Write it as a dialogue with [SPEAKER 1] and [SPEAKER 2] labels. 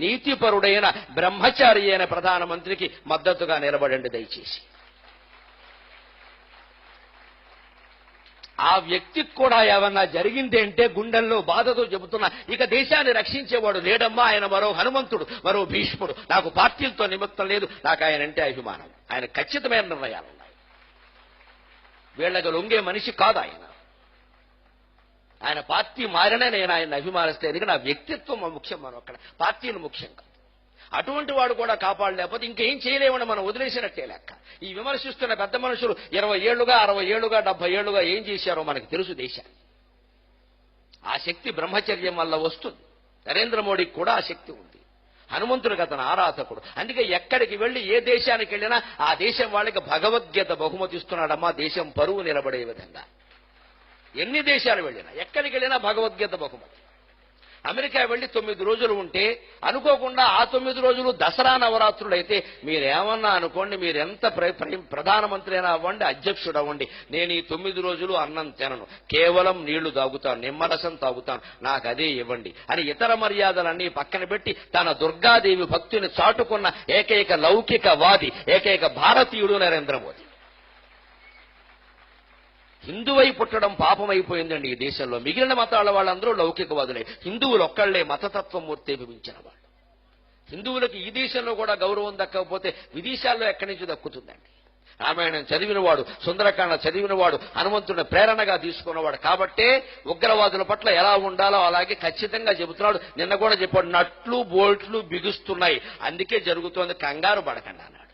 [SPEAKER 1] నీతిపరుడైన బ్రహ్మచారి అయిన ప్రధానమంత్రికి మద్దతుగా నిలబడండి దయచేసి. ఆ వ్యక్తికి కూడా ఏమన్నా జరిగింది అంటే గుండెల్లో బాధతో చెబుతున్నా ఇక దేశాన్ని రక్షించేవాడు లేడమ్మా, ఆయన మరో హనుమంతుడు, మరో భీష్ముడు. నాకు పార్టీలతో నిమిత్తం లేదు, నాకు ఆయన అంటే అభిమానం. ఆయన ఖచ్చితమైన నిర్ణయాలు ఉన్నాయి. వీళ్ళకి లొంగే మనిషి కాదు ఆయన. ఆయన పార్టీ మారినా నేను ఆయన అభిమానిస్తే, ఎందుకంటే నా వ్యక్తిత్వం ముఖ్యం, మనం అక్కడ పార్టీలు ముఖ్యం కాదు. అటువంటి వాడు కూడా కాపాడలేకపోతే ఇంకేం చేయలేమని మనం వదిలేసినట్టే లెక్క. ఈ విమర్శిస్తున్న పెద్ద మనుషులు 20 ఏళ్లుగా 60 ఏళ్లుగా 70 ఏళ్లుగా ఏం చేశారో మనకు తెలుసు దేశాన్ని. ఆ శక్తి బ్రహ్మచర్యం వల్ల వస్తుంది. నరేంద్ర మోడీకి కూడా ఆ శక్తి ఉంది. హనుమంతుడికి అతను ఆరాధకుడు. అందుకే ఎక్కడికి వెళ్లి ఏ దేశానికి వెళ్ళినా ఆ దేశం వాళ్ళకి భగవద్గీత బహుమతి ఇస్తున్నాడమ్మా, దేశం పరువు నిలబడే విధంగా. ఎన్ని దేశాలు వెళ్ళినా ఎక్కడికి వెళ్ళినా భగవద్గీత బహుమతి. అమెరికా వెళ్లి 9 రోజులు ఉంటే అనుకోకుండా ఆ 9 రోజులు దసరా నవరాత్రులు అయితే మీరేమన్నా అనుకోండి, మీరెంత ప్రధానమంత్రి అయినా అవ్వండి, అధ్యక్షుడు అవ్వండి, నేను ఈ 9 రోజులు అన్నం తినను, కేవలం నీళ్లు తాగుతాను, నిమ్మరసం తాగుతాను, నాకు అదే ఇవ్వండి అని ఇతర మర్యాదలన్నీ పక్కన పెట్టి తన దుర్గాదేవి భక్తిని చాటుకున్న ఏకైక లౌకికవాది, ఏకైక భారతీయుడు నరేంద్ర మోదీ. హిందువై పుట్టడం పాపమైపోయిందండి ఈ దేశంలో. మిగిలిన మతాల వాళ్ళందరూ లౌకికవాదులే, హిందువులు ఒక్కళ్లే మతతత్వం మూర్తీభవించిన వాళ్ళు. హిందువులకు ఈ దేశంలో కూడా గౌరవం దక్కకపోతే విదేశాల్లో ఎక్కడి నుంచి దక్కుతుందండి? రామాయణం చదివినవాడు, సుందరకాండ చదివినవాడు, హనుమంతుడిని ప్రేరణగా తీసుకున్నవాడు కాబట్టే ఉగ్రవాదుల పట్ల ఎలా ఉండాలో అలాగే ఖచ్చితంగా చెబుతున్నాడు. నిన్న కూడా చెప్పాడు, నట్లు బోల్ట్లు బిగుస్తున్నాయి, అందుకే జరుగుతోంది, కంగారు పడకండి అన్నాడు.